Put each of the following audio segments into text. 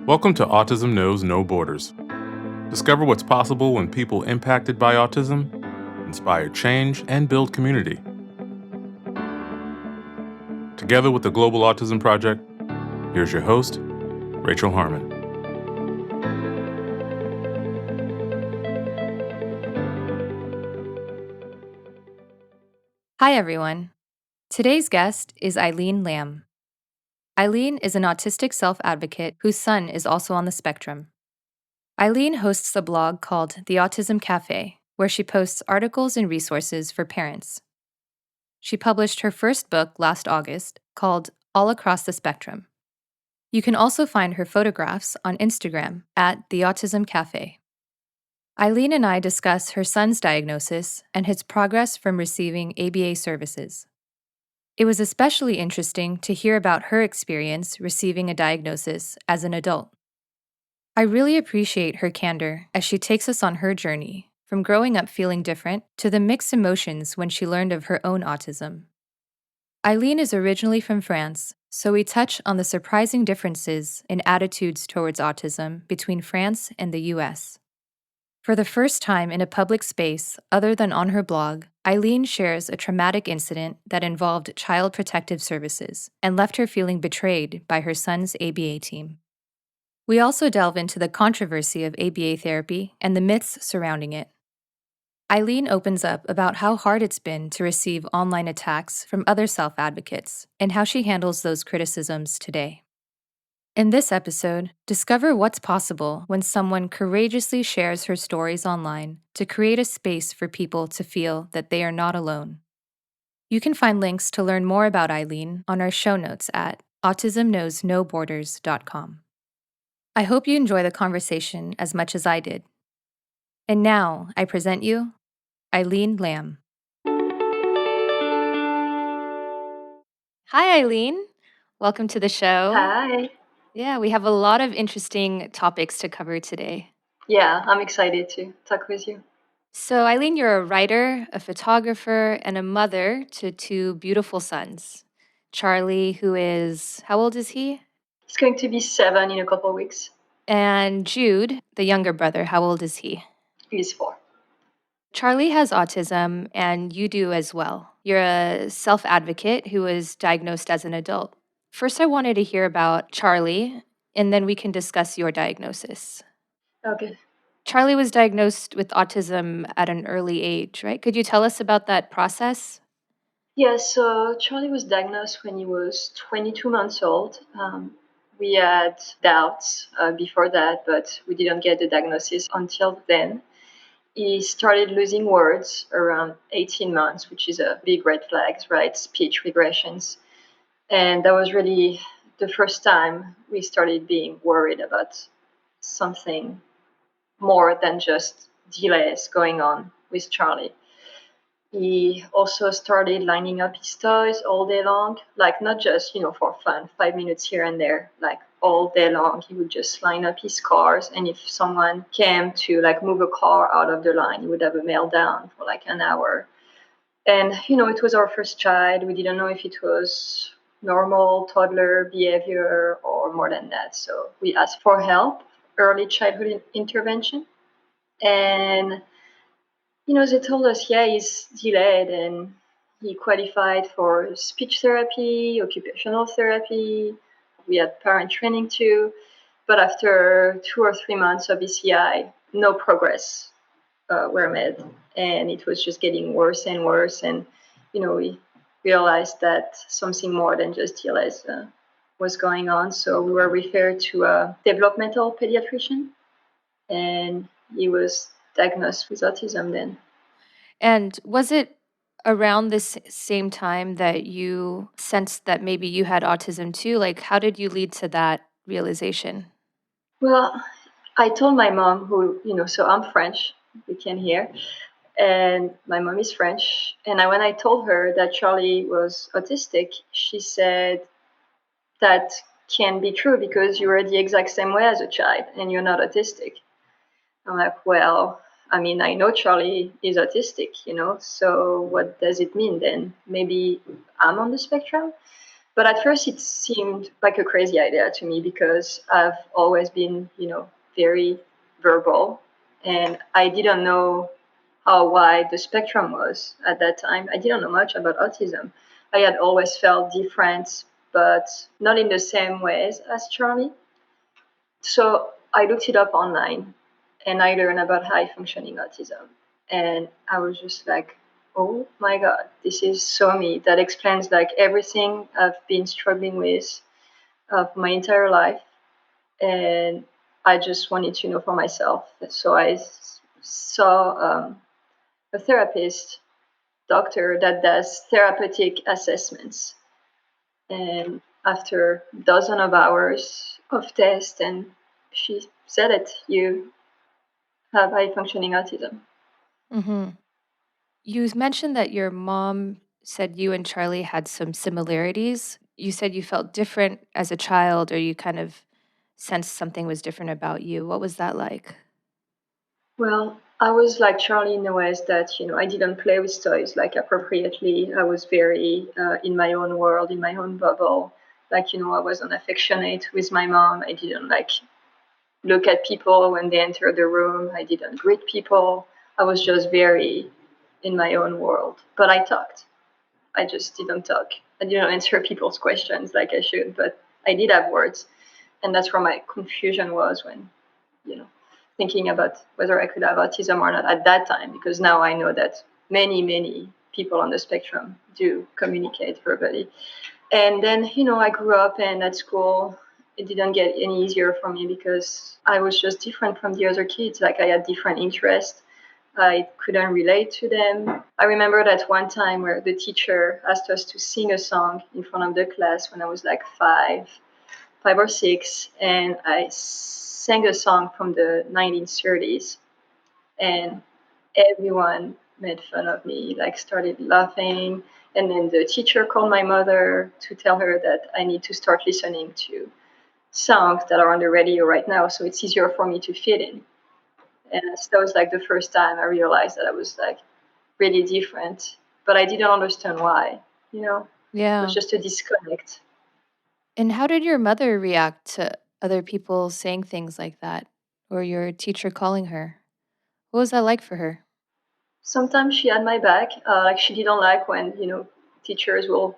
Welcome to Autism Knows No Borders. Discover what's possible when people impacted by autism inspire change and build community. Together with the Global Autism Project, here's your host, Rachel Harmon. Hi, everyone. Today's guest is Eileen Lamb. Eileen is an autistic self-advocate whose son is also on the spectrum. Eileen hosts a blog called The Autism Cafe, where she posts articles and resources for parents. She published her first book last August called All Across the Spectrum. You can also find her photographs on Instagram at The Autism Cafe. Eileen and I discuss her son's diagnosis and his progress from receiving ABA services. It was especially interesting to hear about her experience receiving a diagnosis as an adult. I really appreciate her candor as she takes us on her journey, from growing up feeling different to the mixed emotions when she learned of her own autism. Eileen is originally from France, so we touch on the surprising differences in attitudes towards autism between France and the US. For the first time in a public space other than on her blog, Eileen shares a traumatic incident that involved Child Protective Services and left her feeling betrayed by her son's ABA team. We also delve into the controversy of ABA therapy and the myths surrounding it. Eileen opens up about how hard it's been to receive online attacks from other self-advocates and how she handles those criticisms today. In this episode, discover what's possible when someone courageously shares her stories online to create a space for people to feel that they are not alone. You can find links to learn more about Eileen on our show notes at autismknowsnoborders.com. I hope you enjoy the conversation as much as I did. And now, I present you, Eileen Lamb. Hi, Eileen. Welcome to the show. Hi. Yeah, we have a lot of interesting topics to cover today. Yeah, I'm excited to talk with you. So, Eileen, you're a writer, a photographer, and a mother to two beautiful sons. Charlie, who is, how old is he? He's going to be 7 in a couple of weeks. And Jude, the younger brother, how old is he? He's 4. Charlie has autism, and you do as well. You're a self-advocate who was diagnosed as an adult. First, I wanted to hear about Charlie, and then we can discuss your diagnosis. Okay. Charlie was diagnosed with autism at an early age, right? Could you tell us about that process? Yeah, so Charlie was diagnosed when he was 22 months old. We had doubts before that, but we didn't get the diagnosis until then. He started losing words around 18 months, which is a big red flag, right? Speech regressions. And that was really the first time we started being worried about something more than just delays going on with Charlie. He also started lining up his toys all day long, like not just, for fun, 5 minutes here and there, like all day long. He would just line up his cars. And if someone came to like move a car out of the line, he would have a meltdown for like an hour. And, it was our first child. We didn't know if it was normal toddler behavior or more than that. So we asked for help, early childhood intervention. And, they told us, yeah, he's delayed and he qualified for speech therapy, occupational therapy. We had parent training too. But after 2 or 3 months of ECI, no progress were made. And it was just getting worse and worse. And, we realized that something more than just DLS was going on. So we were referred to a developmental pediatrician. And he was diagnosed with autism then. And was it around this same time that you sensed that maybe you had autism too? Like, how did you lead to that realization? Well, I told my mom, so I'm French, you can hear, and my mom is French. And when I told her that Charlie was autistic, she said, that can be true because you were the exact same way as a child and you're not autistic. I'm like, well, I mean, I know Charlie is autistic, so what does it mean then? Maybe I'm on the spectrum? But at first, it seemed like a crazy idea to me because I've always been, very verbal, and I didn't know how wide the spectrum was at that time. I didn't know much about autism. I had always felt different, but not in the same ways as Charlie. So I looked it up online and I learned about high functioning autism. And I was just like, oh my God, this is so me. That explains like everything I've been struggling with of my entire life. And I just wanted to know for myself. So I saw a therapist, doctor that does therapeutic assessments. And after dozen of hours of tests, and she said it, you have high functioning autism. Hmm. You mentioned that your mom said you and Charlie had some similarities. You said you felt different as a child, or you kind of sensed something was different about you. What was that like? Well, I was like Charlie in the ways that, I didn't play with toys like appropriately. I was very in my own world, in my own bubble. Like, I wasn't affectionate with my mom. I didn't like look at people when they entered the room. I didn't greet people. I was just very in my own world. But I talked. I just didn't talk. I didn't answer people's questions like I should, but I did have words. And that's where my confusion was when, you know, thinking about whether I could have autism or not at that time, because now I know that many, many people on the spectrum do communicate verbally. And then, I grew up and at school, it didn't get any easier for me because I was just different from the other kids. Like I had different interests. I couldn't relate to them. I remember that one time where the teacher asked us to sing a song in front of the class when I was like five or six, and I sang a song from the 1930s, and everyone made fun of me, like started laughing. And then the teacher called my mother to tell her that I need to start listening to songs that are on the radio right now, so it's easier for me to fit in. And so that was like the first time I realized that I was like really different, but I didn't understand why. It was Yeah. just a disconnect. And how did your mother react to other people saying things like that, or your teacher calling her? What was that like for her? Sometimes she had my back. Like she didn't like when teachers will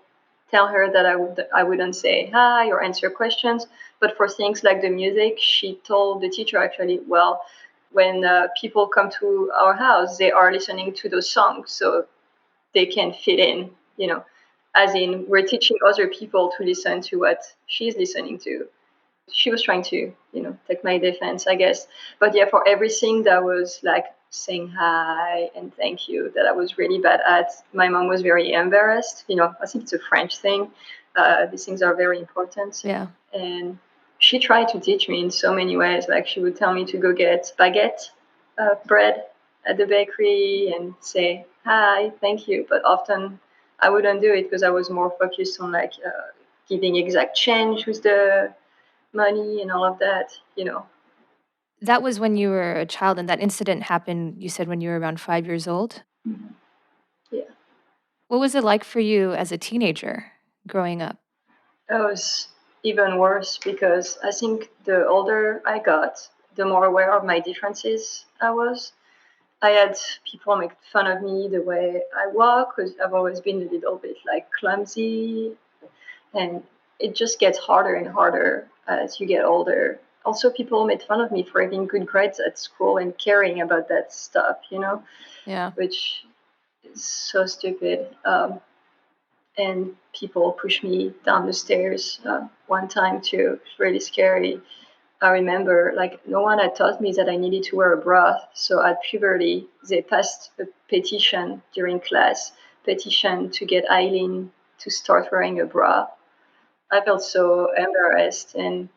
tell her that I wouldn't say hi or answer questions. But for things like the music, she told the teacher actually, well, when people come to our house, they are listening to those songs, so they can fit in. As in we're teaching other people to listen to what she's listening to. She was trying to, take my defense, I guess. But yeah, for everything that was like saying hi and thank you that I was really bad at, my mom was very embarrassed. I think it's a French thing. These things are very important. Yeah. And she tried to teach me in so many ways. Like she would tell me to go get baguette bread at the bakery and say hi, thank you. But often I wouldn't do it because I was more focused on like giving exact change with the money and all of that. That was when you were a child, and that incident happened, you said, when you were around 5 years old? Mhm. Yeah. What was it like for you as a teenager growing up? That was even worse because I think the older I got, the more aware of my differences I was. I had people make fun of me the way I walk because I've always been a little bit like clumsy, and it just gets harder and harder as you get older. Also, people made fun of me for having good grades at school and caring about that stuff, Yeah. which is so stupid. And people pushed me down the stairs one time too. It's really scary. I remember like no one had taught me that I needed to wear a bra. So at puberty, they passed a petition during class, petition to get Eileen to start wearing a bra. I felt so embarrassed, and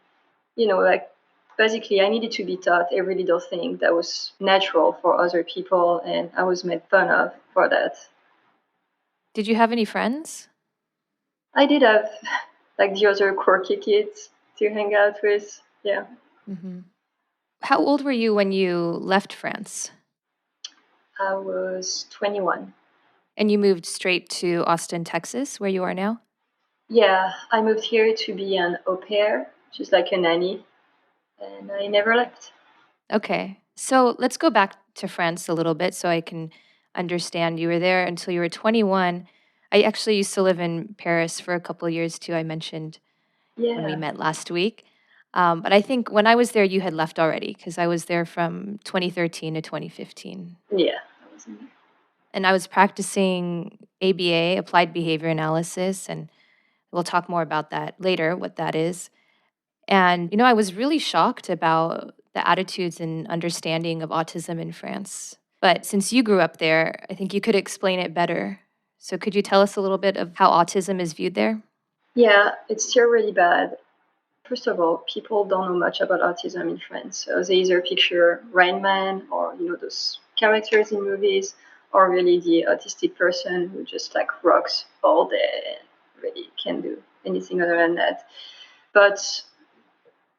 like basically I needed to be taught every little thing that was natural for other people, and I was made fun of for that. Did you have any friends? I did have like the other quirky kids to hang out with. Yeah. Mhm. How old were you when you left France? I was 21. And you moved straight to Austin, Texas, where you are now? Yeah, I moved here to be an au pair, just like a nanny, and I never left. Okay. So let's go back to France a little bit so I can understand. You were there until you were 21. I actually used to live in Paris for a couple of years too. I mentioned when we Yeah, met last week. But I think when I was there, you had left already because I was there from 2013 to 2015. yeah, I was in there. And I was practicing ABA, Applied Behavior Analysis, and we'll talk more about that later, what that is. And, I was really shocked about the attitudes and understanding of autism in France. But since you grew up there, I think you could explain it better. So, could you tell us a little bit of how autism is viewed there? Yeah, it's still really bad. First of all, people don't know much about autism in France. So they either picture Rain Man or those characters in movies, or really the autistic person who just like rocks all day and really can't do anything other than that. But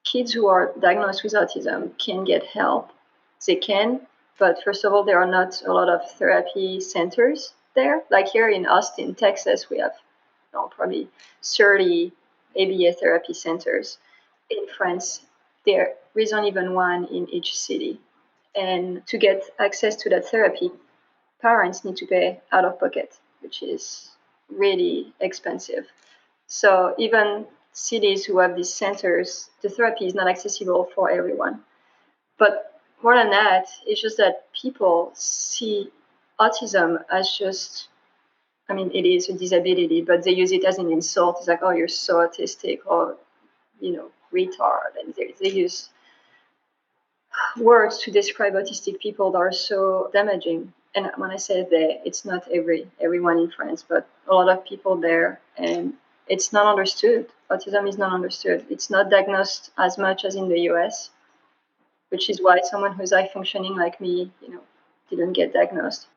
kids who are diagnosed with autism can get help. They can, but first of all, there are not a lot of therapy centers there. Like here in Austin, Texas, we have probably 30 ABA therapy centers. In France, there isn't even one in each city. And to get access to that therapy, parents need to pay out of pocket, which is really expensive. So even cities who have these centers, the therapy is not accessible for everyone. But more than that, it's just that people see autism as just, I mean, it is a disability, but they use it as an insult. It's like, oh, you're so autistic, or, retard. And they use words to describe autistic people that are so damaging. And when I say they, it's not everyone in France, but a lot of people there, and it's not understood. Autism is not understood. It's not diagnosed as much as in the US, which is why someone who's high functioning like me, didn't get diagnosed.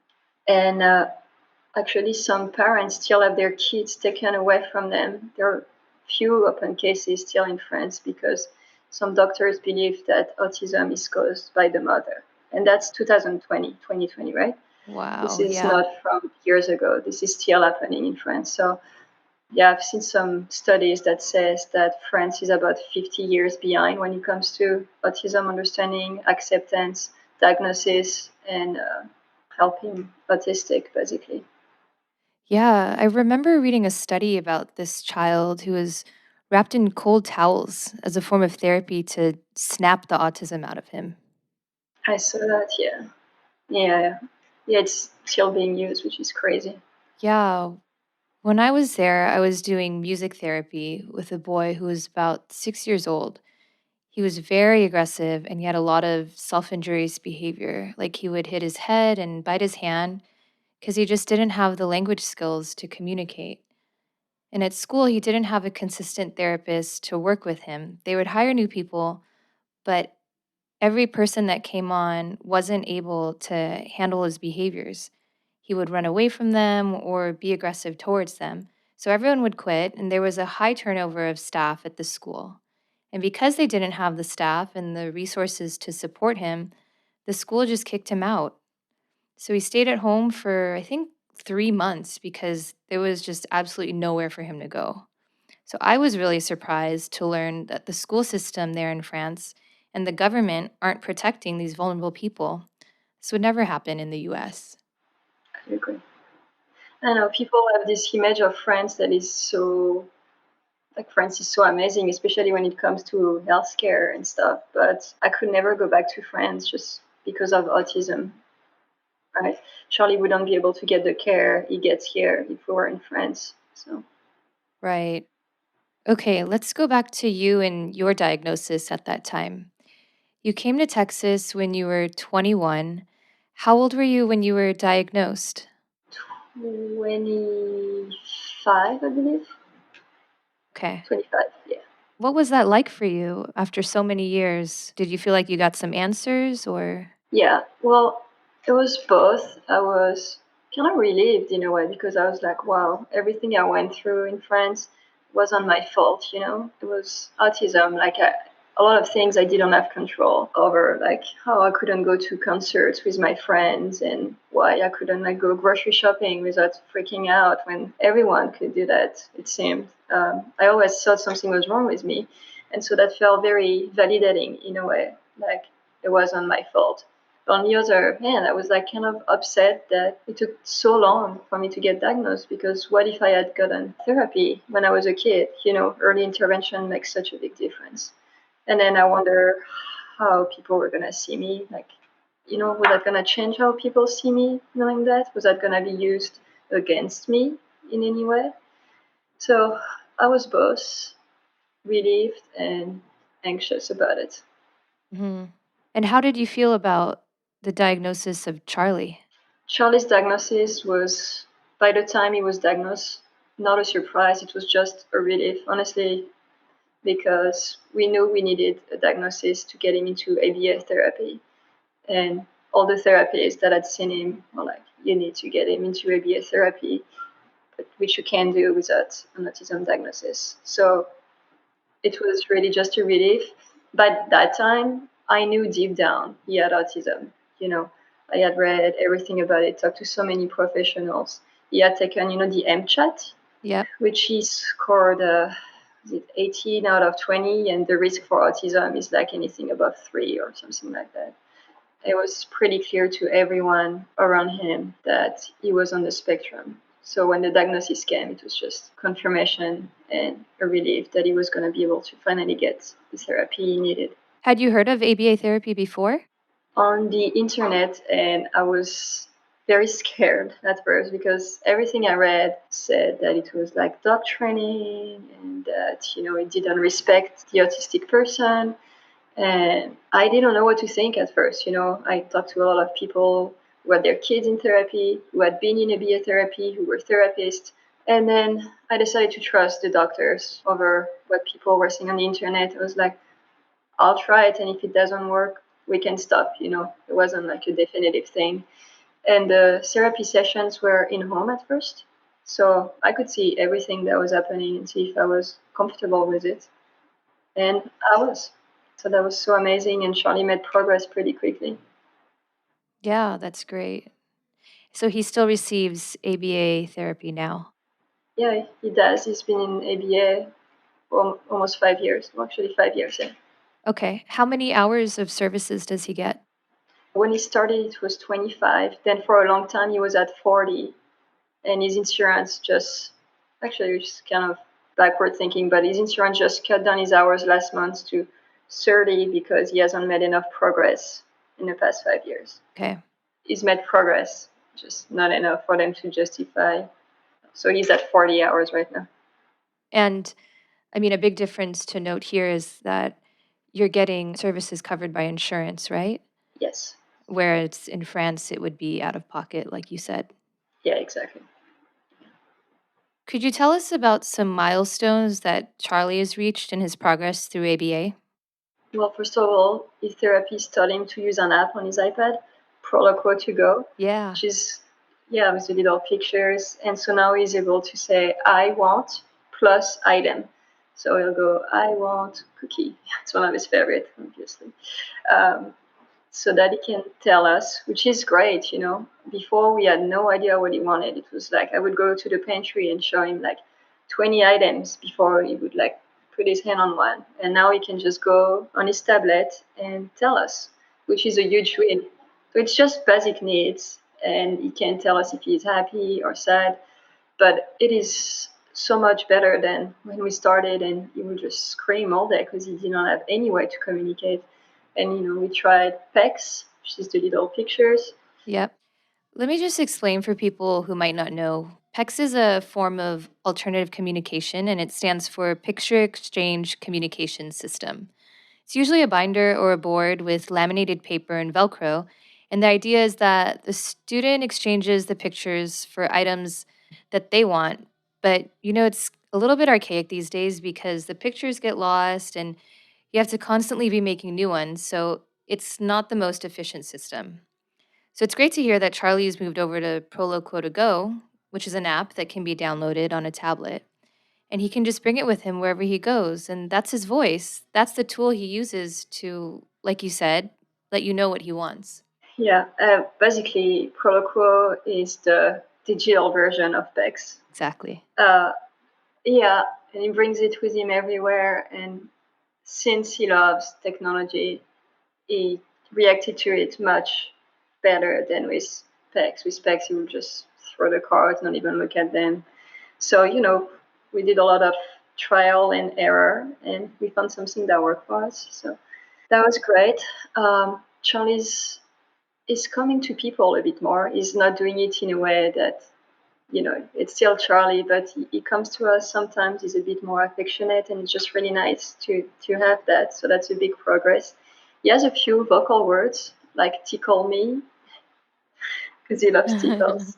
And actually, some parents still have their kids taken away from them. There are few open cases still in France because some doctors believe that autism is caused by the mother. And that's 2020, right? This Wow. is Yeah. not from years ago. This is still happening in France. So yeah, I've seen some studies that says that France is about 50 years behind when it comes to autism understanding, acceptance, diagnosis, and helping autistic, basically. Yeah. I remember reading a study about this child who was wrapped in cold towels as a form of therapy to snap the autism out of him. I saw that, yeah. Yeah, yeah, it's still being used, which is crazy. Yeah. When I was there, I was doing music therapy with a boy who was about 6 years old. He was very aggressive and he had a lot of self injurious behavior. Like he would hit his head and bite his hand because he just didn't have the language skills to communicate. And at school, he didn't have a consistent therapist to work with him. They would hire new people, but every person that came on wasn't able to handle his behaviors. He would run away from them or be aggressive towards them. So everyone would quit, and there was a high turnover of staff at the school. And because they didn't have the staff and the resources to support him, the school just kicked him out. So he stayed at home for, I think, 3 months because there was just absolutely nowhere for him to go. So I was really surprised to learn that the school system there in France and the government aren't protecting these vulnerable people. This would never happen in the US. I agree. I know people have this image of France that is so, like, France is so amazing, especially when it comes to healthcare and stuff. But I could never go back to France just because of autism, right? Charlie wouldn't be able to get the care he gets here if we were in France. So, Right. Okay, let's go back to you and your diagnosis at that time. You came to Texas when you were 21. How old were you when you were diagnosed? 25, I believe. Okay. 25, yeah. What was that like for you after so many years? Did you feel like you got some answers or? Yeah, well, it was both. I was kind of relieved in a way because I was like, wow, everything I went through in France wasn't my fault, It was autism. Like, a lot of things I didn't have control over, like how I couldn't go to concerts with my friends and why I couldn't like go grocery shopping without freaking out when everyone could do that, it seemed. I always thought something was wrong with me. And so that felt very validating in a way, like it wasn't my fault. But on the other hand, I was like kind of upset that it took so long for me to get diagnosed because what if I had gotten therapy when I was a kid? Early intervention makes such a big difference. And then I wonder how people were gonna see me. Like, was that gonna change how people see me knowing that? Was that gonna be used against me in any way? So I was both relieved and anxious about it. Hmm. And how did you feel about the diagnosis of Charlie? Charlie's diagnosis was, by the time he was diagnosed, not a surprise. It was just a relief, honestly, because we knew we needed a diagnosis to get him into ABA therapy. And all the therapists that had seen him were like, you need to get him into ABA therapy, but which you can do without an autism diagnosis. So it was really just a relief. But that time, I knew deep down he had autism. You know, I had read everything about it, talked to so many professionals. He had taken, the MCHAT, Yep. which he scored, is it 18 out of 20, and the risk for autism is like anything above 3 or something like that. It was pretty clear to everyone around him that he was on the spectrum. So when the diagnosis came, it was just confirmation and a relief that he was going to be able to finally get the therapy he needed. Had you heard of ABA therapy before? On the internet, and I was very scared at first because everything I read said that it was like dog training and that, it didn't respect the autistic person. And I didn't know what to think at first. I talked to a lot of people who had their kids in therapy, who had been in ABA therapy, who were therapists. And then I decided to trust the doctors over what people were saying on the internet. I was like, I'll try it. And if it doesn't work, we can stop. It wasn't like a definitive thing. And the therapy sessions were in home at first. So I could see everything that was happening and see if I was comfortable with it. And I was. So that was so amazing. And Charlie made progress pretty quickly. Yeah, that's great. So he still receives ABA therapy now. Yeah, he does. He's been in ABA for almost 5 years. Well, actually, 5 years. Yeah. Okay. How many hours of services does he get? When he started, it was 25. Then for a long time, he was at 40. And his insurance just, actually, which is kind of backward thinking, but his insurance just cut down his hours last month to 30 because he hasn't made enough progress in the past 5 years. Okay. He's made progress, just not enough for them to justify. So he's at 40 hours right now. And I mean, a big difference to note here is that you're getting services covered by insurance, right? Yes. Whereas in France, it would be out of pocket, like you said. Yeah, exactly. Could you tell us about some milestones that Charlie has reached in his progress through ABA? Well, first of all, his therapist taught him to use an app on his iPad, Proloquo to go, Yeah. which is, yeah, with the little pictures. And so now he's able to say, I want plus item. So he'll go, I want cookie. It's one of his favorite, obviously. Um, so that he can tell us, which is great. Before we had no idea what he wanted. It was like I would go to the pantry and show him like 20 items before he would like put his hand on one. And now he can just go on his tablet and tell us, which is a huge win. So it's just basic needs, and he can tell us if he's happy or sad. But it is so much better than when we started, and he would just scream all day because he did not have any way to communicate. And we tried PECs, which is the little pictures. Yep. Let me just explain for people who might not know. PEX is a form of alternative communication, and it stands for Picture Exchange Communication System. It's usually a binder or a board with laminated paper and Velcro. And the idea is that the student exchanges the pictures for items that they want. But, it's a little bit archaic these days because the pictures get lost and you have to constantly be making new ones. So it's not the most efficient system. So it's great to hear that Charlie's moved over to Proloquo to Go, which is an app that can be downloaded on a tablet. and he can just bring it with him wherever he goes. And that's his voice. That's the tool he uses to, like you said, let you know what he wants. Yeah, basically, Proloquo is the digital version of Bex. Exactly. Yeah, and he brings it with him everywhere. And since he loves technology, he reacted to it much better than with Bex. With Bex, he would just throw the cards, not even look at them. So, we did a lot of trial and error, and we found something that worked for us. So that was great. Charlie's is coming to people a bit more. He's not doing it in a way that, it's still Charlie, but he comes to us sometimes. He's a bit more affectionate, and it's just really nice to have that. So that's a big progress. He has a few vocal words like tickle me, because he loves tickles,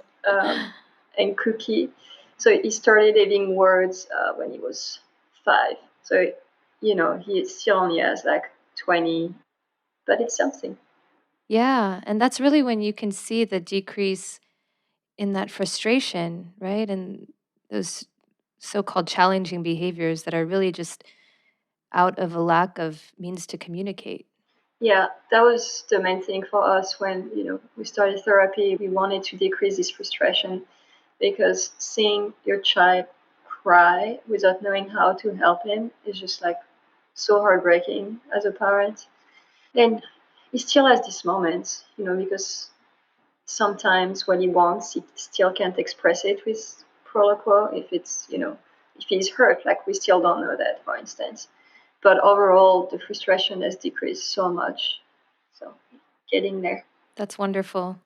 and cookie. So he started having words when he was 5. So, he still only has like 20, but it's something. Yeah, and that's really when you can see the decrease in that frustration, right? And those so-called challenging behaviors that are really just out of a lack of means to communicate. Yeah, that was the main thing for us when, we started therapy. We wanted to decrease this frustration because seeing your child cry without knowing how to help him is just like so heartbreaking as a parent. And he still has these moments, because sometimes what he wants, he still can't express it with Proloquo if it's, if he's hurt, like we still don't know that, for instance. But overall, the frustration has decreased so much. So getting there. That's wonderful.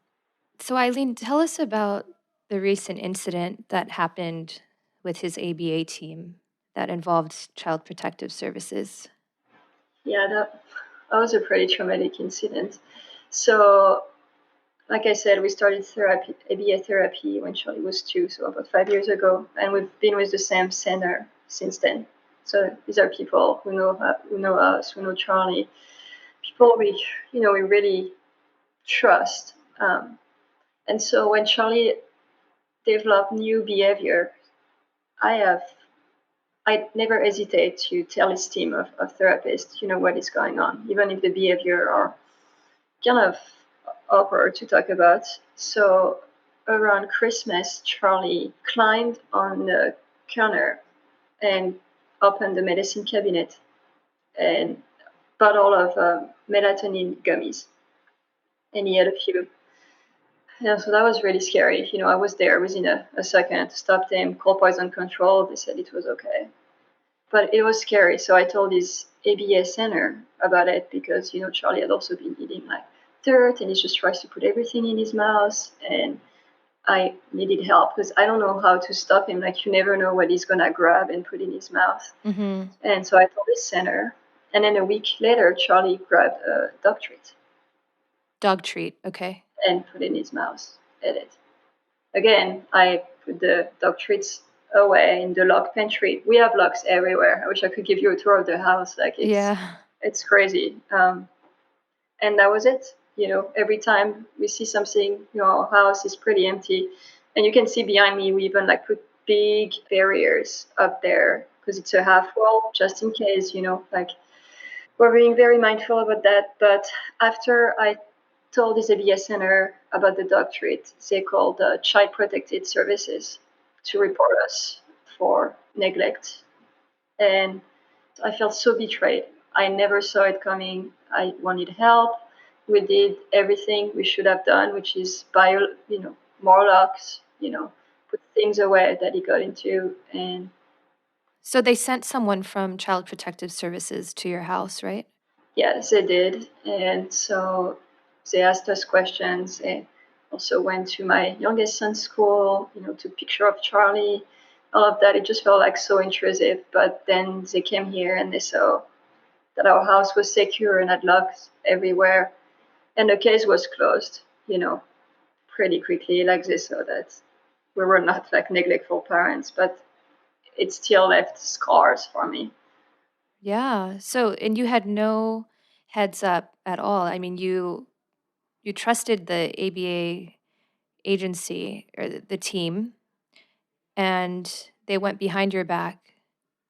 So, Eileen, tell us about the recent incident that happened with his ABA team that involved Child Protective Services. Yeah, that was a pretty traumatic incident. So, like I said, we started therapy, ABA therapy, when Charlie was 2, so about 5 years ago, and we've been with the same center since then. So these are people who know us, who know Charlie, people we really trust. And so when Charlie developed new behavior, I have I never hesitate to tell his team of therapists, what is going on, even if the behavior are kind of awkward to talk about. So around Christmas, Charlie climbed on the counter and opened the medicine cabinet and bought all of melatonin gummies, and he had a few. Yeah, so that was really scary. I was there within a second, stopped him, called poison control. They said it was okay. But it was scary. So I told his ABA center about it because, Charlie had also been eating like dirt and he just tries to put everything in his mouth. And I needed help because I don't know how to stop him. Like, you never know what he's going to grab and put in his mouth. Mm-hmm. And so I told his center. And then a week later, Charlie grabbed a dog treat Dog treat, okay. and put in his mouth. Ate it. Again, I put the dog treats away in the locked pantry. We have locks everywhere. I wish I could give you a tour of the house. Like, Yeah. it's crazy. And that was it. Every time we see something, our house is pretty empty. And you can see behind me, we even like put big barriers up there because it's a half wall just in case, like we're being very mindful about that. But after I told this ABS center about the dog treat, they called Child Protective Services to report us for neglect. And I felt so betrayed. I never saw it coming. I wanted help. We did everything we should have done, which is buy, more locks, put things away that he got into. And So they sent someone from Child Protective Services to your house, right? yes, they did. And so they asked us questions. They also went to my youngest son's school, took picture of Charlie, all of that. It just felt like so intrusive. But then they came here and they saw that our house was secure and had locks everywhere. And the case was closed, pretty quickly. Like, they saw that we were not like neglectful parents, but it still left scars for me. Yeah. So, and you had no heads up at all. I mean, you trusted the ABA agency or the team, and they went behind your back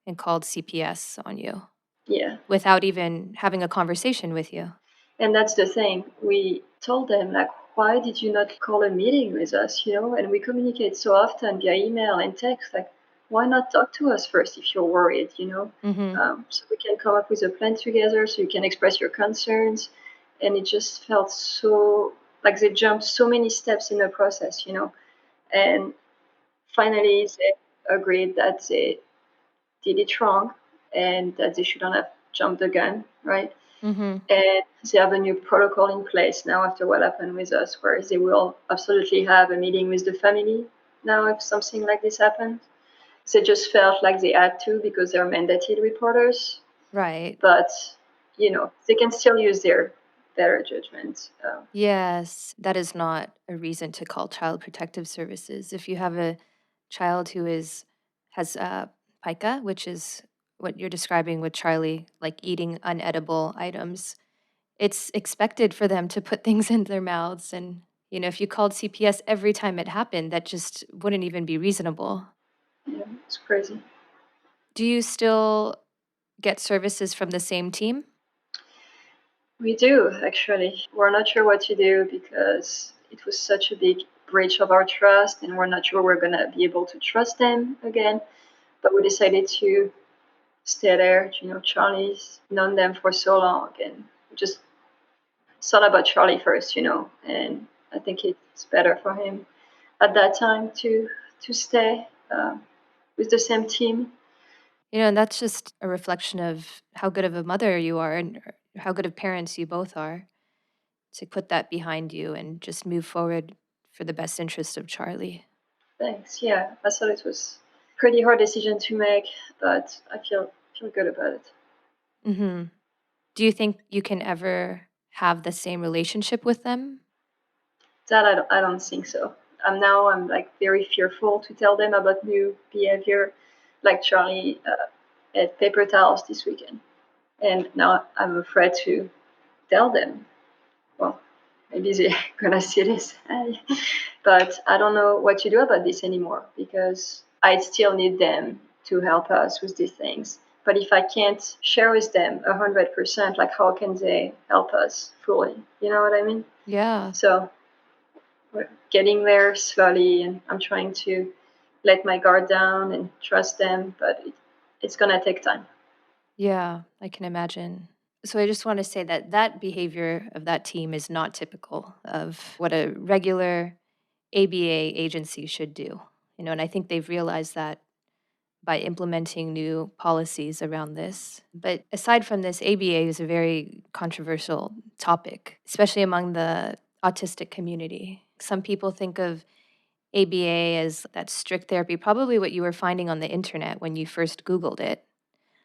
and called CPS on you Yeah. without even having a conversation with you. And that's the thing. We told them, like, why did you not call a meeting with us, And we communicate so often via email and text. Like, why not talk to us first if you're worried? Mm-hmm. So we can come up with a plan together so you can express your concerns. And it just felt so like they jumped so many steps in the process. And finally, they agreed that they did it wrong and that they shouldn't have jumped the gun, right? Mm-hmm. And they have a new protocol in place now after what happened with us, where they will absolutely have a meeting with the family now if something like this happens. They just felt like they had to because they're mandated reporters, Right. but they can still use their better judgment. Yes, that is not a reason to call Child Protective Services. If you have a child who has pica, which is what you're describing with Charlie, like eating unedible items, it's expected for them to put things in their mouths. And, if you called CPS every time it happened, that just wouldn't even be reasonable. Yeah, it's crazy. Do you still get services from the same team? We do, actually. We're not sure what to do because it was such a big breach of our trust, and we're not sure we're going to be able to trust them again. But we decided to stay there. Charlie's known them for so long, and we just thought about Charlie first. And I think it's better for him at that time to stay with the same team. And that's just a reflection of how good of a mother you are and how good of parents you both are to put that behind you and just move forward for the best interest of Charlie. Thanks. Yeah, I thought it was a pretty hard decision to make, but I feel good about it. Hmm. Do you think you can ever have the same relationship with them? That I don't think so. I'm like very fearful to tell them about new behavior, like Charlie at paper towels this weekend, and now I'm afraid to tell them. Well, maybe they're gonna see this, but I don't know what to do about this anymore because I still need them to help us with these things. But if I can't share with them 100%, like how can they help us fully? You know what I mean? Yeah. So we're getting there slowly, and I'm trying to let my guard down and trust them, but it's gonna take time. Yeah, I can imagine. So I just want to say that that behavior of that team is not typical of what a regular ABA agency should do. And I think they've realized that by implementing new policies around this. But aside from this, ABA is a very controversial topic, especially among the autistic community. Some people think of ABA as that strict therapy, probably what you were finding on the internet when you first Googled it,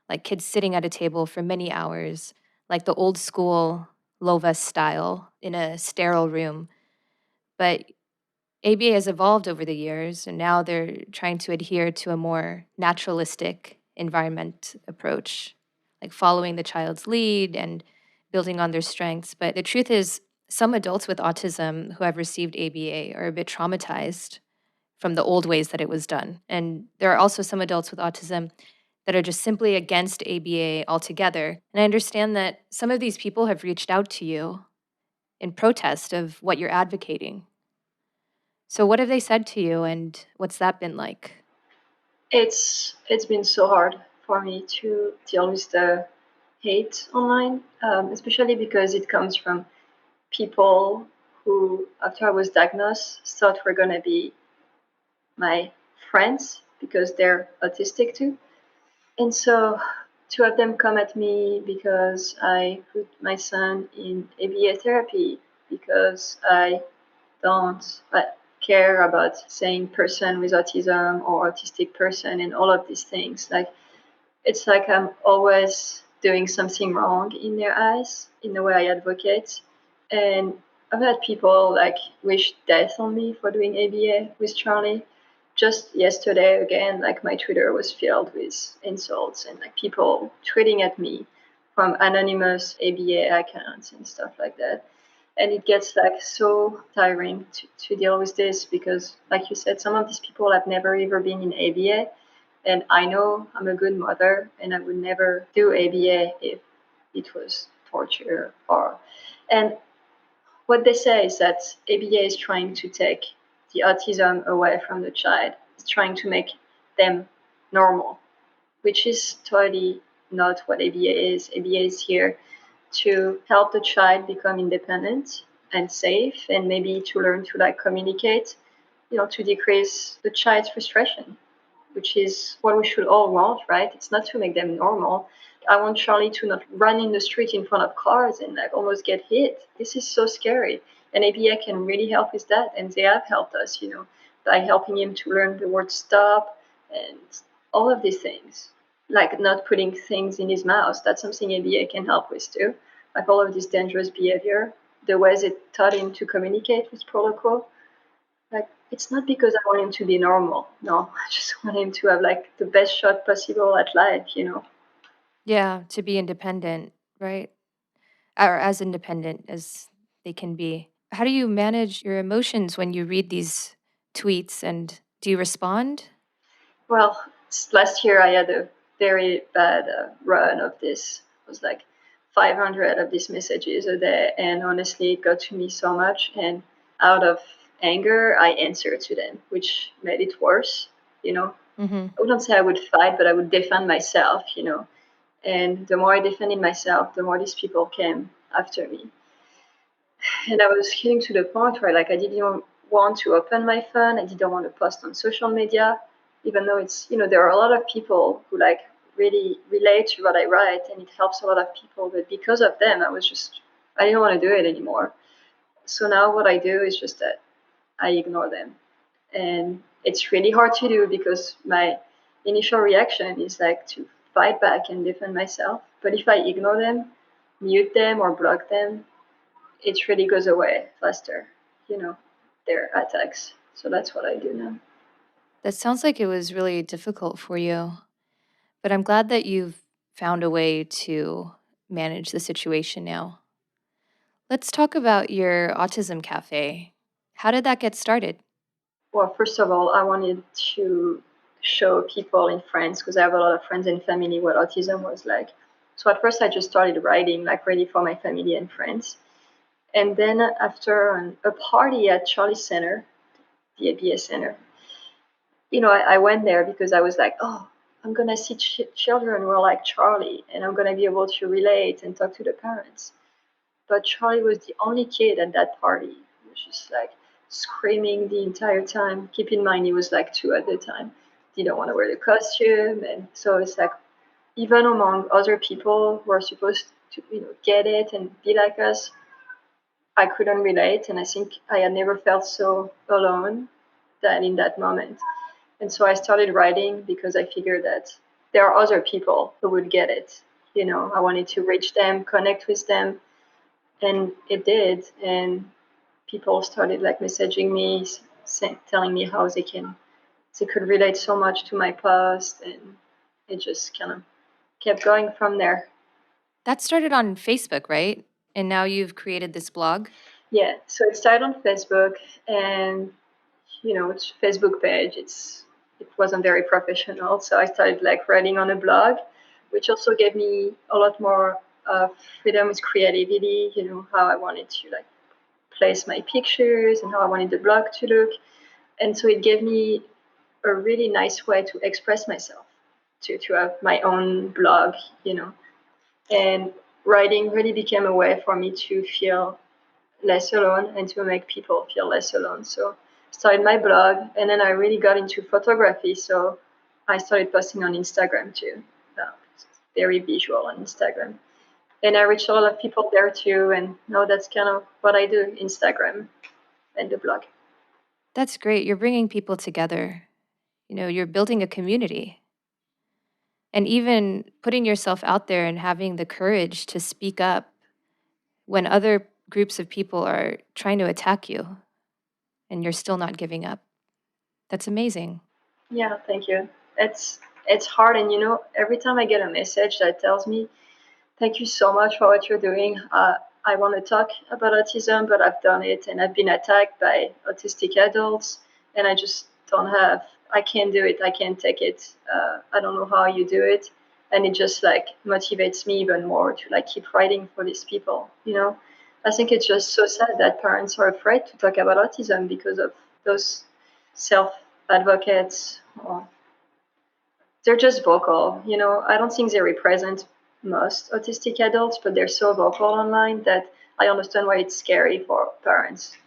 like kids sitting at a table for many hours, like the old school Lova style in a sterile room. But ABA has evolved over the years, and now they're trying to adhere to a more naturalistic environment approach, like following the child's lead and building on their strengths. But the truth is, some adults with autism who have received ABA are a bit traumatized from the old ways that it was done. And there are also some adults with autism that are just simply against ABA altogether. And I understand that some of these people have reached out to you in protest of what you're advocating. So what have they said to you, and what's that been like? It's been so hard for me to deal with the hate online, especially because it comes from people who, after I was diagnosed, thought were gonna be my friends because they're autistic too. And so to have them come at me because I put my son in ABA therapy, because I don't care about saying person with autism or autistic person and all of these things. Like, it's like I'm always doing something wrong in their eyes in the way I advocate. And I've had people like wish death on me for doing ABA with Charlie. Just yesterday, again, like my Twitter was filled with insults and like people tweeting at me from anonymous ABA accounts and stuff like that. And it gets like so tiring to deal with this because, like you said, some of these people have never ever been in ABA, And I know I'm a good mother, and I would never do ABA if it was torture or. And what they say is that ABA is trying to take the autism away from the child. It's trying to make them normal, which is totally not what ABA is. ABA is here to help the child become independent and safe, and maybe to learn to like communicate, to decrease the child's frustration, which is what we should all want, right? It's not to make them normal. I want Charlie to not run in the street in front of cars and like almost get hit. This is so scary. And ABA can really help with that. And they have helped us, by helping him to learn the word stop and all of these things. Like not putting things in his mouth. That's something ABA can help with too. Like all of this dangerous behavior, the ways it taught him to communicate with protocol. Like, it's not because I want him to be normal. No, I just want him to have like the best shot possible at life. Yeah, to be independent, right? Or as independent as they can be. How do you manage your emotions when you read these tweets, and do you respond? Well, last year I had a very bad run of this. It was like 500 of these messages a day, and honestly, it got to me so much. And out of anger, I answered to them, which made it worse. Mm-hmm. I wouldn't say I would fight, but I would defend myself. And the more I defended myself, the more these people came after me. And I was getting to the point where like I didn't want to open my phone. I didn't want to post on social media, even though there are a lot of people who like really relate to what I write, and it helps a lot of people. But because of them, I didn't want to do it anymore. So now what I do is just that I ignore them. And it's really hard to do because my initial reaction is like to fight back and defend myself. But if I ignore them, mute them, or block them, it really goes away faster, you know, their attacks. So that's what I do now. That sounds like it was really difficult for you, but I'm glad that you've found a way to manage the situation now. Let's talk about your autism cafe. How did that get started? Well, first of all, I wanted to show people in France, because I have a lot of friends and family, what autism was like. So at first, I just started writing, like ready for my family and friends. And then after a party at Charlie Center, the ABS Center, I went there because I was like, oh, I'm going to see children who are like Charlie, and I'm going to be able to relate and talk to the parents. But Charlie was the only kid at that party. He was just like screaming the entire time. Keep in mind, he was like 2 at the time. Didn't want to wear the costume. And so it's like, even among other people who are supposed to, get it and be like us, I couldn't relate. And I think I had never felt so alone than in that moment. And so I started writing because I figured that there are other people who would get it. I wanted to reach them, connect with them, and it did. And people started like messaging me, telling me how they could relate so much to my post, and it just kind of kept going from there. That started on Facebook, right? And now you've created this blog? Yeah, so it started on Facebook, and it's Facebook page. It wasn't very professional, so I started like writing on a blog, which also gave me a lot more freedom with creativity. How I wanted to like place my pictures and how I wanted the blog to look, and so it gave me a really nice way to express myself, to have my own blog, and writing really became a way for me to feel less alone and to make people feel less alone. So started my blog, and then I really got into photography. So I started posting on Instagram too. It's very visual on Instagram. And I reached a lot of people there too. And now that's kind of what I do, Instagram and the blog. That's great. You're bringing people together. You're building a community. And even putting yourself out there and having the courage to speak up when other groups of people are trying to attack you and you're still not giving up. That's amazing. Yeah, thank you. It's hard, and every time I get a message that tells me, "Thank you so much for what you're doing. I want to talk about autism, but I've done it, and I've been attacked by autistic adults, and I just don't have I can't do it. I can't take it. I don't know how you do it. And it just like motivates me even more to like keep writing for these people, you know? I think it's just so sad that parents are afraid to talk about autism because of those self advocates. Or they're just vocal, you know? I don't think they represent most autistic adults, but they're so vocal online that I understand why it's scary for parents.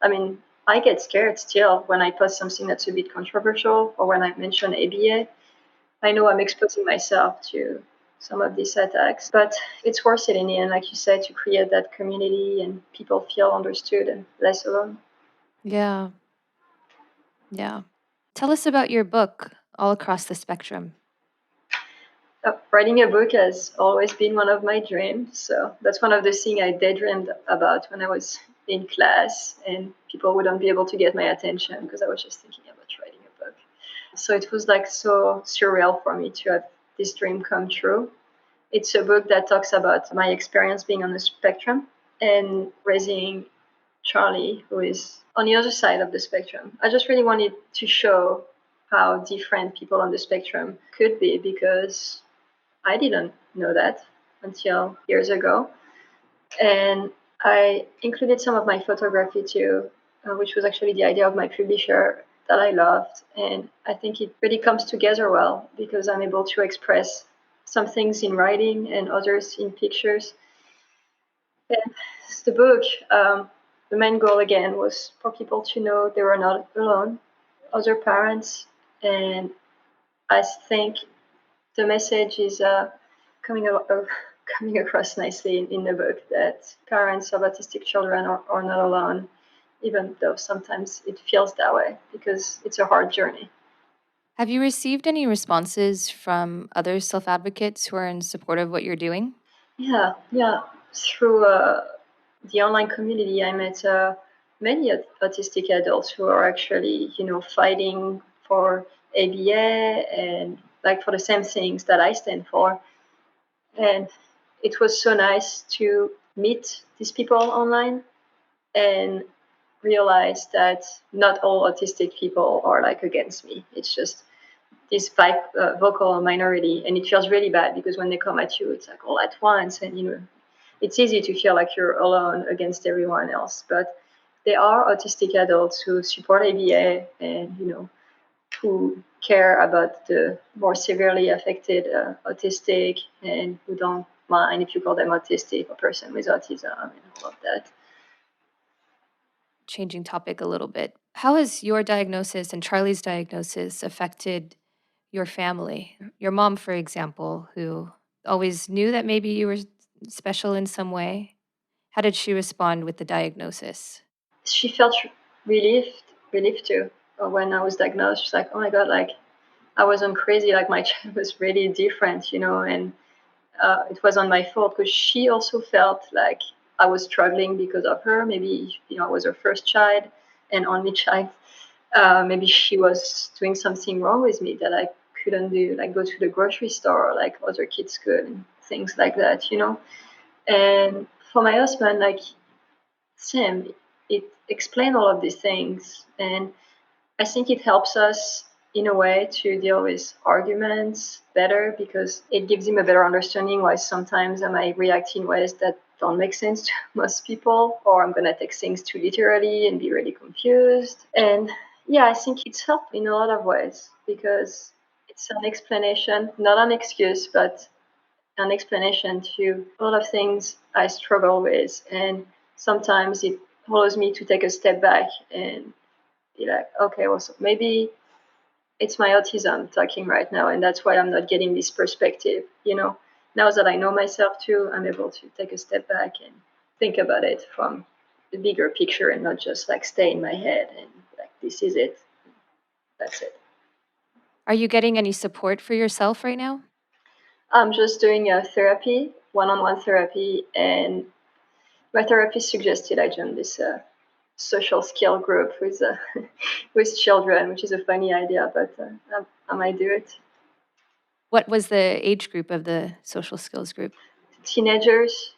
I mean, I get scared still when I post something that's a bit controversial or when I mention ABA. I know I'm exposing myself to some of these attacks, but it's worth it in the end, like you said, to create that community and people feel understood and less alone. Yeah. Yeah. Tell us about your book, All Across the Spectrum. Writing a book has always been one of my dreams. So that's one of the things I daydreamed about when I was in class, and people wouldn't be able to get my attention because I was just thinking about writing a book. So it was like so surreal for me to have this dream come true. It's a book that talks about my experience being on the spectrum and raising Charlie, who is on the other side of the spectrum. I just really wanted to show how different people on the spectrum could be because I didn't know that until years ago. And I included some of my photography too, which was actually the idea of my publisher that I loved. And I think it really comes together well because I'm able to express some things in writing and others in pictures. And the book, the main goal again was for people to know they were not alone, other parents. And I think the message is coming, coming across nicely in the book that parents of autistic children are not alone, even though sometimes it feels that way because it's a hard journey. Have you received any responses from other self advocates who are in support of what you're doing? Yeah. Through the online community, I met many autistic adults who are actually, fighting for ABA and like for the same things that I stand for. And it was so nice to meet these people online and realize that not all autistic people are like against me. It's just this vocal minority, and it feels really bad because when they come at you, it's like all at once, and it's easy to feel like you're alone against everyone else. But there are autistic adults who support ABA and who care about the more severely affected autistic and who don't mind if you call them autistic or person with autism and all of that. Changing topic a little bit. How has your diagnosis and Charlie's diagnosis affected your family? Your mom, for example, who always knew that maybe you were special in some way. How did she respond with the diagnosis? She felt relieved too when I was diagnosed. She's like, oh my God, like I wasn't crazy, like my child was really different, and it wasn't my fault because she also felt like I was struggling because of her. Maybe, I was her first child and only child. Maybe she was doing something wrong with me that I couldn't do, like go to the grocery store like other kids could and things like that. And for my husband, like Sam, it explained all of these things. And I think it helps us in a way to deal with arguments better because it gives him a better understanding why sometimes I might react in ways that don't make sense to most people, or I'm gonna take things too literally and be really confused. And yeah, I think it's helped in a lot of ways because it's an explanation, not an excuse, but an explanation to a lot of things I struggle with. And sometimes it allows me to take a step back and be like, okay, well, so maybe it's my autism talking right now, and that's why I'm not getting this perspective. Now that I know myself too, I'm able to take a step back and think about it from the bigger picture and not just like stay in my head and like this is it, that's it. Are you getting any support for yourself right now? I'm just doing a therapy, one-on-one therapy, and my therapist suggested I join this social skill group with with children, which is a funny idea, but I might do it. What was the age group of the social skills group? Teenagers,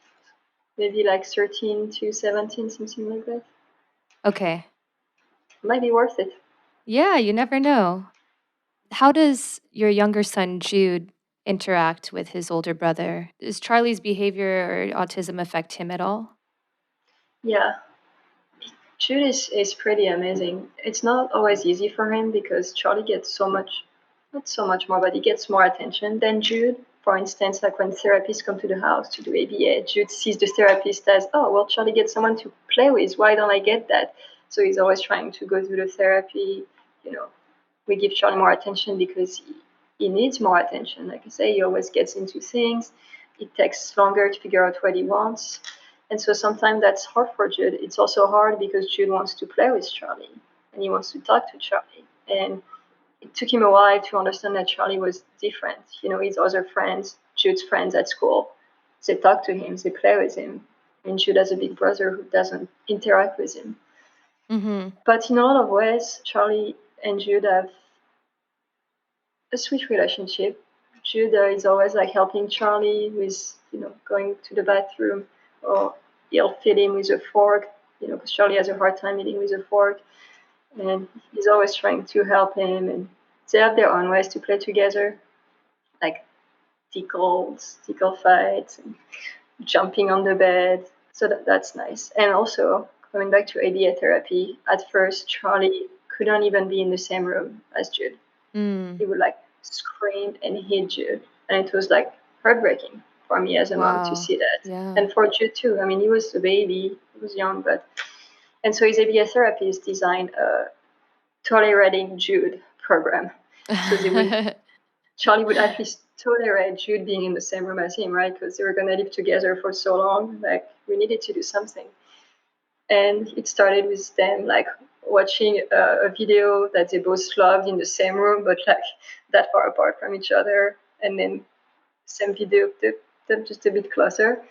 maybe like 13 to 17, something like that. Okay. Might be worth it. Yeah, you never know. How does your younger son, Jude, interact with his older brother? Does Charlie's behavior or autism affect him at all? Yeah, Jude is pretty amazing. It's not always easy for him because Charlie gets so much, not so much more, but he gets more attention than Jude. For instance, like when therapists come to the house to do ABA, Jude sees the therapist as, oh, well, Charlie gets someone to play with. Why don't I get that? So he's always trying to go through the therapy. You know, we give Charlie more attention because he needs more attention. Like I say, he always gets into things. It takes longer to figure out what he wants. And so sometimes that's hard for Jude. It's also hard because Jude wants to play with Charlie and he wants to talk to Charlie. And it took him a while to understand that Charlie was different. You know, his other friends, Jude's friends at school, they talk to him, they play with him. And Jude has a big brother who doesn't interact with him. Mm-hmm. But in a lot of ways, Charlie and Jude have a sweet relationship. Jude is always like helping Charlie with, going to the bathroom, or he'll feed him with a fork, because Charlie has a hard time eating with a fork. And he's always trying to help him. And they have their own ways to play together, like tickle fights, and jumping on the bed. So that's nice. And also, coming back to ABA therapy, at first, Charlie couldn't even be in the same room as Jude. He Mm. would like scream and hit Jude. And it was like heartbreaking for me as a mom to Wow. see that. Yeah. And for Jude too. I mean, he was a baby, he was young, but. And so his ABA therapist designed a tolerating Jude program. So Charlie would at least tolerate Jude being in the same room as him, right? Because they were going to live together for so long. Like, we needed to do something. And it started with them like watching a video that they both loved in the same room, but like that far apart from each other. And then same video, them just a bit closer.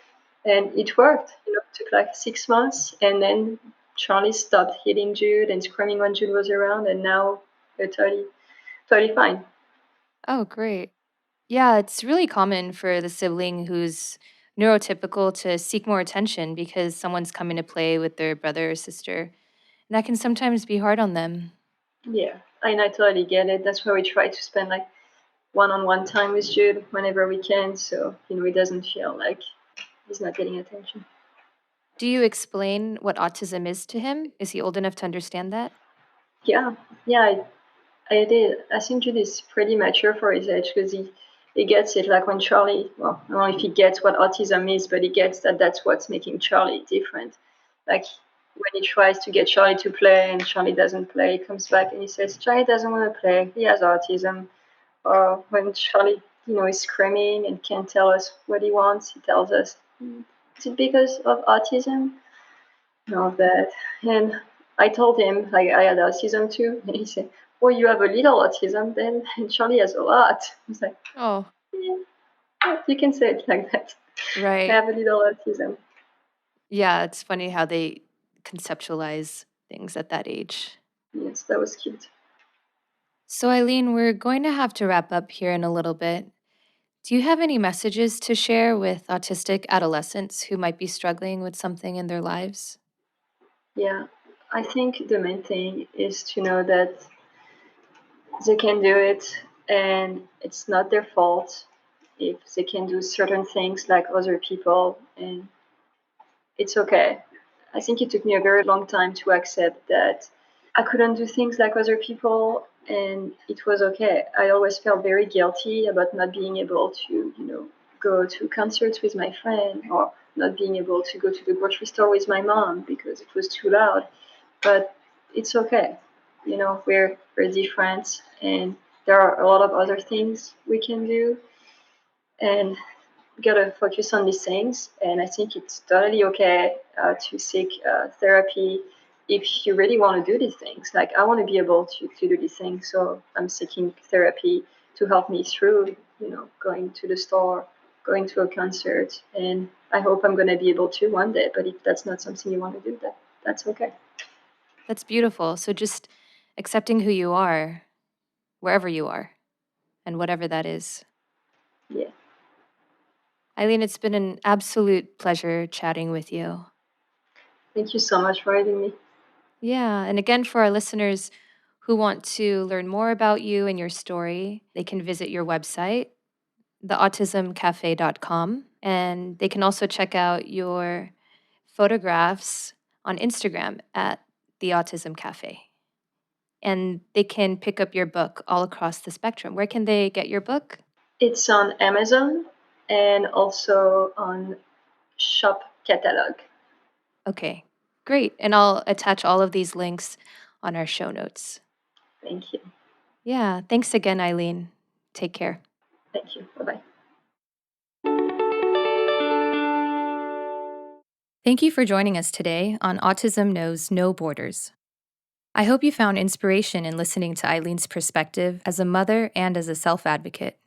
And it worked. It took like 6 months. And then Charlie stopped hitting Jude and screaming when Jude was around. And now they're totally fine. Oh, great. Yeah, it's really common for the sibling who's neurotypical to seek more attention because someone's coming to play with their brother or sister. And that can sometimes be hard on them. Yeah, I totally get it. That's why we try to spend like one-on-one time with Jude whenever we can, so he doesn't feel like he's not getting attention. Do you explain what autism is to him? Is he old enough to understand that? Yeah, yeah, I did. I think Jude is pretty mature for his age because he gets it. Like when Charlie, well, I don't know if he gets what autism is, but he gets that that's what's making Charlie different. Like when he tries to get Charlie to play and Charlie doesn't play, he comes back and he says, Charlie doesn't want to play. He has autism. Or when Charlie, is screaming and can't tell us what he wants, he tells us, is it because of autism? No, that. And I told him, like, I had autism too. And he said, well, you have a little autism then. And Charlie has a lot. I was like, Oh, yeah, you can say it like that. I right. have a little autism. Yeah, it's funny how they conceptualize things at that age. Yes, that was cute. So, Eileen, we're going to have to wrap up here in a little bit. Do you have any messages to share with autistic adolescents who might be struggling with something in their lives? Yeah, I think the main thing is to know that they can do it and it's not their fault if they can do certain things like other people, and it's okay. I think it took me a very long time to accept that I couldn't do things like other people, and it was okay. I always felt very guilty about not being able to, go to concerts with my friend, or not being able to go to the grocery store with my mom because it was too loud. But it's okay. We're different, and there are a lot of other things we can do, and gotta focus on these things. And I think it's totally okay to seek therapy if you really want to do these things. Like, I want to be able to do these things, so I'm seeking therapy to help me through, going to the store, going to a concert, and I hope I'm going to be able to one day. But if that's not something you want to do, that's okay. That's beautiful. So, just accepting who you are, wherever you are, and whatever that is. Yeah. Eileen, it's been an absolute pleasure chatting with you. Thank you so much for having me. Yeah. And again, for our listeners who want to learn more about you and your story, they can visit your website, theautismcafe.com, and they can also check out your photographs on Instagram at the Autism Cafe. And they can pick up your book all across the spectrum. Where can they get your book? It's on Amazon and also on Shop Catalog. Okay, great. And I'll attach all of these links on our show notes. Thank you. Yeah, thanks again, Eileen. Take care. Thank you. Bye-bye. Thank you for joining us today on Autism Knows No Borders. I hope you found inspiration in listening to Eileen's perspective as a mother and as a self-advocate.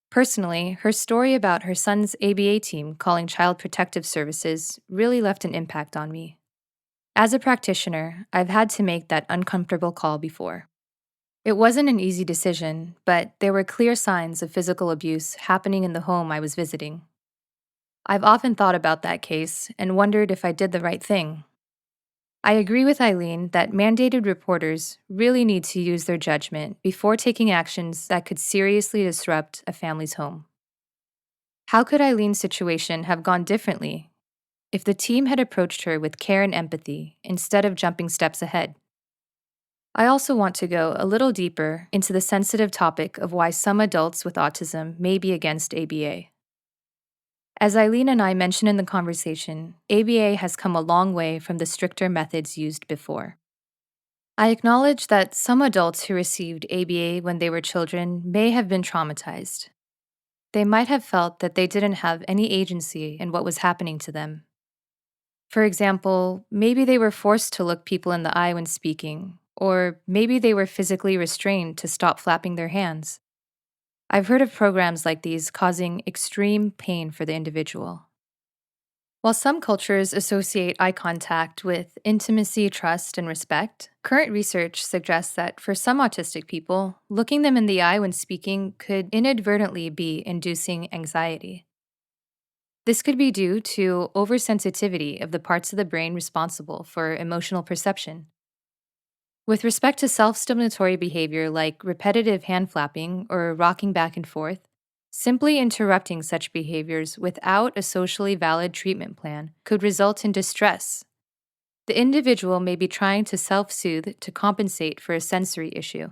Personally, her story about her son's ABA team calling Child Protective Services really left an impact on me. As a practitioner, I've had to make that uncomfortable call before. It wasn't an easy decision, but there were clear signs of physical abuse happening in the home I was visiting. I've often thought about that case and wondered if I did the right thing. I agree with Eileen that mandated reporters really need to use their judgment before taking actions that could seriously disrupt a family's home. How could Eileen's situation have gone differently if the team had approached her with care and empathy instead of jumping steps ahead? I also want to go a little deeper into the sensitive topic of why some adults with autism may be against ABA. As Eileen and I mentioned in the conversation, ABA has come a long way from the stricter methods used before. I acknowledge that some adults who received ABA when they were children may have been traumatized. They might have felt that they didn't have any agency in what was happening to them. For example, maybe they were forced to look people in the eye when speaking, or maybe they were physically restrained to stop flapping their hands. I've heard of programs like these causing extreme pain for the individual. While some cultures associate eye contact with intimacy, trust, and respect, current research suggests that for some autistic people, looking them in the eye when speaking could inadvertently be inducing anxiety. This could be due to oversensitivity of the parts of the brain responsible for emotional perception. With respect to self-stimulatory behavior like repetitive hand flapping or rocking back and forth, simply interrupting such behaviors without a socially valid treatment plan could result in distress. The individual may be trying to self-soothe to compensate for a sensory issue.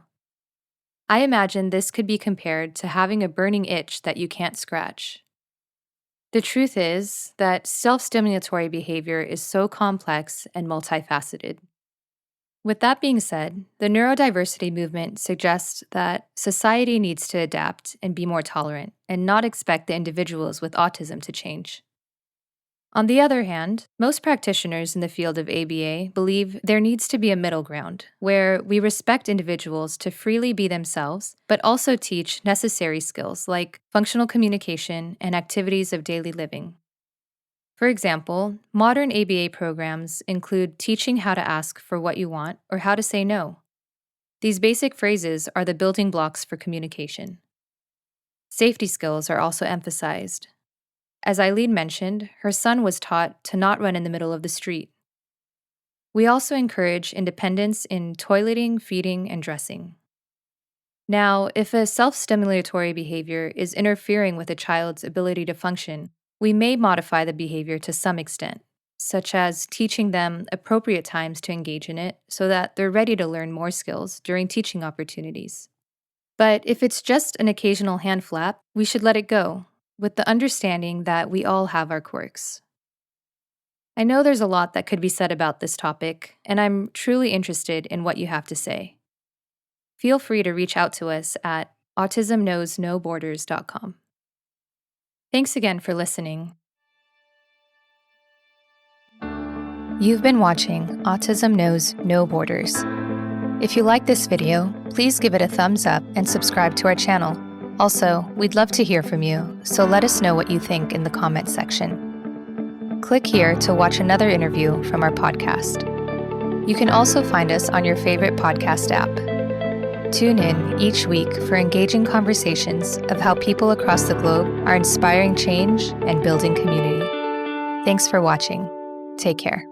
I imagine this could be compared to having a burning itch that you can't scratch. The truth is that self-stimulatory behavior is so complex and multifaceted. With that being said, the neurodiversity movement suggests that society needs to adapt and be more tolerant and not expect the individuals with autism to change. On the other hand, most practitioners in the field of ABA believe there needs to be a middle ground where we respect individuals to freely be themselves, but also teach necessary skills like functional communication and activities of daily living. For example, modern ABA programs include teaching how to ask for what you want or how to say no. These basic phrases are the building blocks for communication. Safety skills are also emphasized. As Eileen mentioned, her son was taught to not run in the middle of the street. We also encourage independence in toileting, feeding, and dressing. Now, if a self-stimulatory behavior is interfering with a child's ability to function, we may modify the behavior to some extent, such as teaching them appropriate times to engage in it so that they're ready to learn more skills during teaching opportunities. But if it's just an occasional hand flap, we should let it go, with the understanding that we all have our quirks. I know there's a lot that could be said about this topic, and I'm truly interested in what you have to say. Feel free to reach out to us at autismknowsnoborders.com. Thanks again for listening. You've been watching Autism Knows No Borders. If you like this video, please give it a thumbs up and subscribe to our channel. Also, we'd love to hear from you, so let us know what you think in the comments section. Click here to watch another interview from our podcast. You can also find us on your favorite podcast app. Tune in each week for engaging conversations of how people across the globe are inspiring change and building community. Thanks for watching. Take care.